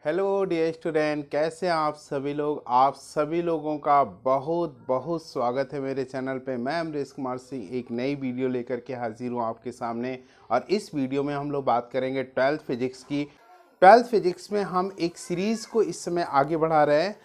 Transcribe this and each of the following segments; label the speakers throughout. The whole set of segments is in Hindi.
Speaker 1: हेलो डियर स्टूडेंट, कैसे हैं आप सभी लोग। आप सभी लोगों का बहुत बहुत स्वागत है मेरे चैनल पे। मैं अमरीश कुमार सिंह एक नई वीडियो लेकर के हाजिर हूँ आपके सामने। और इस वीडियो में हम लोग बात करेंगे 12th फिजिक्स की। 12th फिजिक्स में हम एक सीरीज़ को इस समय आगे बढ़ा रहे हैं,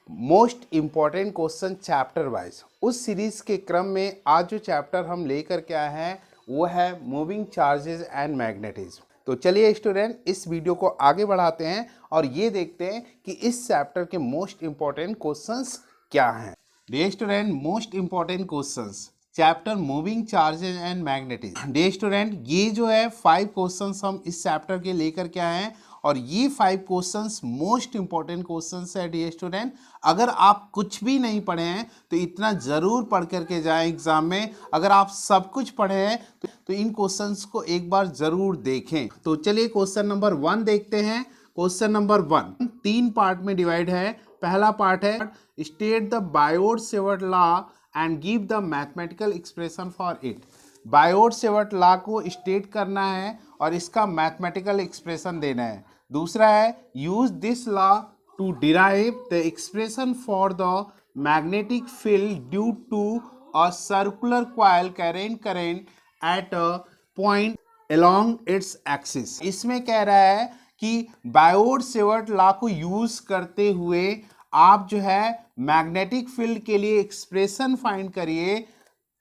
Speaker 1: most important question chapter wise. उस सीरीज़ के क्रम में आज जो चैप्टर हम लेकर के आए हैं वो है मूविंग चार्जेस एंड मैग्नेटिज्म। तो चलिए स्टूडेंट, इस वीडियो को आगे बढ़ाते हैं और ये देखते हैं कि इस चैप्टर के मोस्ट इंपॉर्टेंट क्वेश्चंस क्या हैं। Dear student, most important questions chapter moving charges and magnetism. Dear student, ये जो है 5 क्वेश्चंस हम इस चैप्टर के लेकर के आए हैं और ये 5 क्वेश्चंस मोस्ट इंपॉर्टेंट क्वेश्चंस है। डियर स्टूडेंट, अगर आप कुछ भी नहीं पढ़े हैं तो इतना ज़रूर पढ़ करके जाएं एग्जाम में। अगर आप सब कुछ पढ़े हैं तो इन क्वेश्चंस को एक बार ज़रूर देखें। तो चलिए क्वेश्चन नंबर 1 देखते हैं। क्वेश्चन नंबर 1 3 पार्ट में डिवाइड है। पहला पार्ट है state the Biot-Savart law and give the mathematical expression for it. Biot-Savart law को स्टेट करना है और इसका मैथमेटिकल एक्सप्रेशन देना है। दूसरा है use this law to derive the expression for the magnetic field due to a circular coil carrying current at a point along its axis। इसमें कह रहा है कि बायोट-सेवर्ट लॉ को यूज करते हुए आप जो है मैग्नेटिक फील्ड के लिए एक्सप्रेशन फाइंड करिए।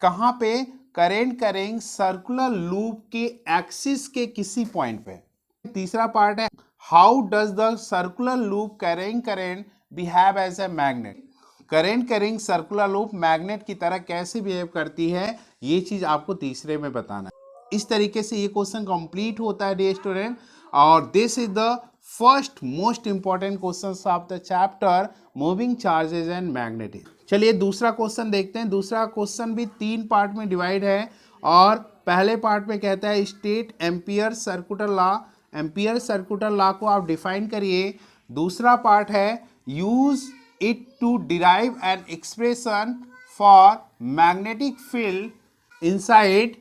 Speaker 1: कहाँ पे? करेंट करेंगे सर्कुलर लूप के एक्सिस के किसी पॉइंट पे। तीसरा पार्ट है how does the circular loop carrying current behave as a magnet. Current carrying circular loop magnet की तरह कैसे बिहेव करती है, ये चीज आपको तीसरे में बताना है। इस तरीके से ये क्वेश्चन कंप्लीट होता है डियर स्टूडेंट, और this is the first most important question of the chapter moving charges and magnetism. चलिए दूसरा क्वेश्चन देखते हैं। दूसरा क्वेश्चन भी 3 पार्ट में डिवाइड है और पहले पार्ट में कहता है state ampere circular law. Ampere circular law को आप डिफाइन करिए। दूसरा पार्ट है use it to derive an expression for magnetic field inside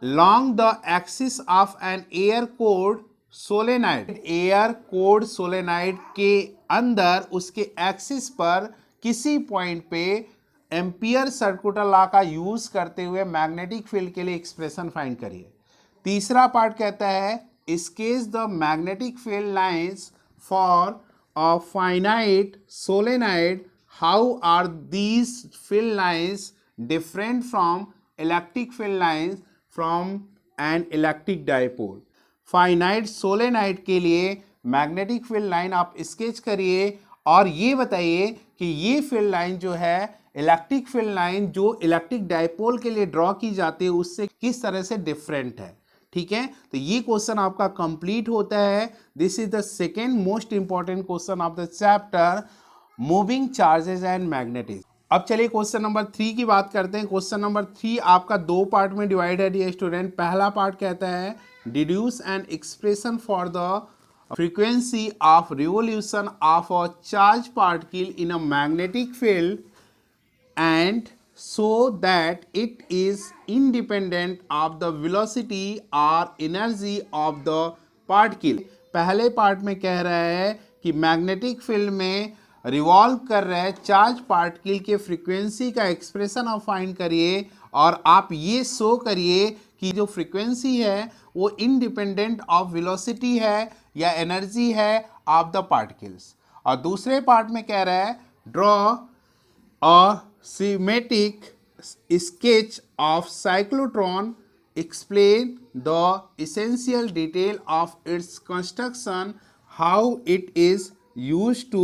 Speaker 1: along the axis of an air core solenoid। Air core solenoid के अंदर उसके एक्सिस पर किसी पॉइंट पे एम्पियर सर्कुलर लॉ का यूज करते हुए मैग्नेटिक फील्ड के लिए एक्सप्रेशन फाइंड करिए। तीसरा पार्ट कहता है sketch the magnetic field lines for a finite solenoid. How are these field lines different from electric field lines from an electric dipole. Finite solenoid के लिए मैग्नेटिक फील्ड लाइन आप स्केच करिए और ये बताइए कि ये फील्ड लाइन जो है इलेक्ट्रिक फील्ड लाइन जो इलेक्ट्रिक डाइपोल के लिए ड्रॉ की जाती है उससे किस तरह से डिफरेंट है। ठीक है, तो ये क्वेश्चन आपका कंप्लीट होता है। This is the second most important question of the chapter moving charges and magnetism. अब चलिए क्वेश्चन नंबर 3 की बात करते हैं। क्वेश्चन नंबर 3 आपका 2 पार्ट में डिवाइड है डियर स्टूडेंट। पहला पार्ट कहता है deduce N expression for the frequency of revolution of a charge particle in a magnetic field and so that it is independent of the velocity or energy of the particle। पहले पार्ट में कह रहा है कि मैग्नेटिक फील्ड में रिवॉल्व कर रहे चार्ज पार्टिकल के फ्रीक्वेंसी का एक्सप्रेशन आप फाइंड करिए और आप ये शो करिए कि जो फ्रीक्वेंसी है वो इंडिपेंडेंट ऑफ वेलोसिटी है या एनर्जी है ऑफ द पार्टिकल्स। और दूसरे पार्ट में कह रहा है draw a schematic sketch of cyclotron, explain the essential detail of its construction, how it is used to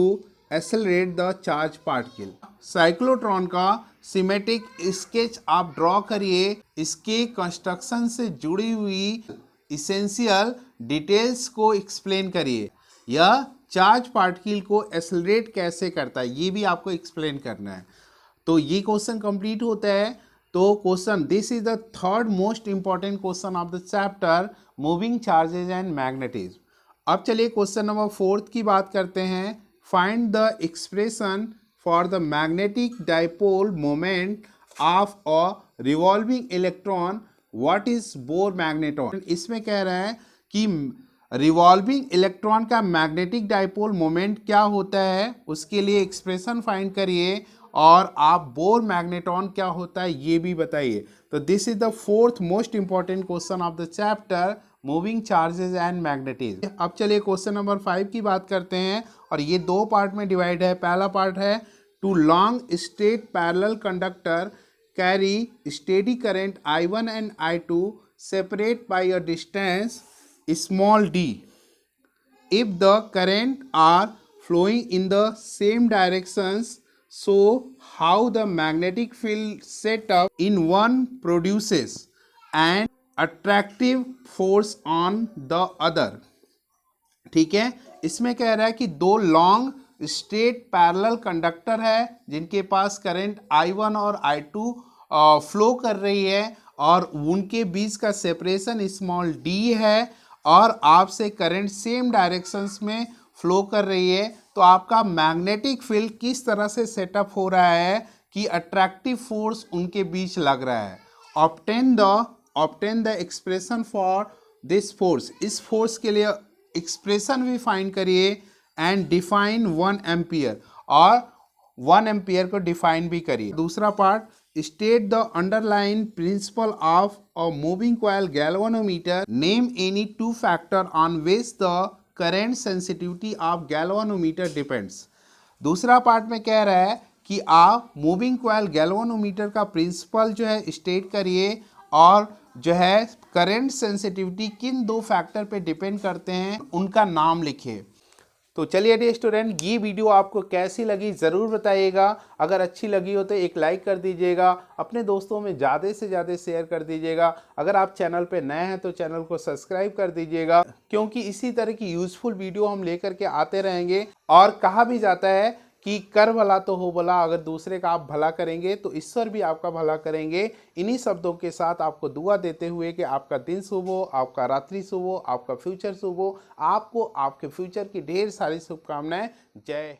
Speaker 1: accelerate the charge particle। Cyclotron का सीमेटिक स्केच आप ड्रॉ करिए, इसके कंस्ट्रक्शन से जुड़ी हुई इसेंशियल डिटेल्स को एक्सप्लेन करिए। यह चार्ज पार्टिकल को एक्सेलरेट कैसे करता है ये भी आपको एक्सप्लेन करना है। तो ये क्वेश्चन कंप्लीट होता है। तो question this is the third most important question of the chapter moving charges and magnetism. अब चलिए क्वेश्चन नंबर 4 की बात करते हैं। Find the expression for the magnetic dipole moment of a revolving electron. What is bore magnetron. इसमें कह रहा है कि रिवॉल्विंग इलेक्ट्रॉन का मैग्नेटिक डाइपोल मोमेंट क्या होता है, उसके लिए एक्सप्रेशन फाइंड करिए, और आप बोर मैग्नेट्रॉन क्या होता है ये भी बताइए। तो this is the fourth most important question of the chapter moving charges and magnetism. अब चलिए क्वेश्चन नंबर 5 की बात करते हैं, और ये दो पार्ट में डिवाइड है। पहला पार्ट है two long straight parallel conductor carry steady current I1 and I2 separate by a distance small d if the current are flowing in the same directions. So how the magnetic field set up in one produces an attractive force on the other. ठीक है, इसमें कह रहा है कि दो लॉन्ग स्ट्रेट पैरेलल कंडक्टर है जिनके पास करंट I1 और I2 फ्लो कर रही है, और उनके बीच का सेपरेशन स्मॉल d है, और आपसे करंट सेम डायरेक्शंस में फ्लो कर रही है। तो आपका मैग्नेटिक फील्ड किस तरह से सेटअप हो रहा है कि अट्रैक्टिव फोर्स उनके बीच लग रहा है। Obtain the expression for this force, इस फोर्स के लिए एक्सप्रेशन भी फाइंड करिए, एंड डिफाइन 1 एम्पियर, और 1 एम्पियर को डिफाइन भी करिए। दूसरा part, state the underlying principle of a moving coil galvanometer. Name any two factor on which the current sensitivity of galvanometer depends. दूसरा पार्ट में कह रहा है कि आप मूविंग कॉइल गैल्वानोमीटर का प्रिंसिपल जो है स्टेट करिए, और जो है करंट सेंसिटिविटी किन दो फैक्टर पे डिपेंड करते हैं उनका नाम लिखिए। तो चलिए डियर स्टूडेंट, ये वीडियो आपको कैसी लगी ज़रूर बताइएगा। अगर अच्छी लगी हो तो एक लाइक कर दीजिएगा, अपने दोस्तों में ज़्यादा से ज़्यादा शेयर कर दीजिएगा। अगर आप चैनल पे नए हैं तो चैनल को सब्सक्राइब कर दीजिएगा, क्योंकि इसी तरह की यूज़फुल वीडियो हम लेकर के आते रहेंगे। और कहा भी जाता है कि कर भला तो हो भला, अगर दूसरे का आप भला करेंगे तो ईश्वर भी आपका भला करेंगे। इन्हीं शब्दों के साथ आपको दुआ देते हुए कि आपका दिन शुभ हो, आपका रात्रि शुभ हो, आपका फ्यूचर शुभ हो, आपको आपके फ्यूचर की ढेर सारी शुभकामनाएं। जय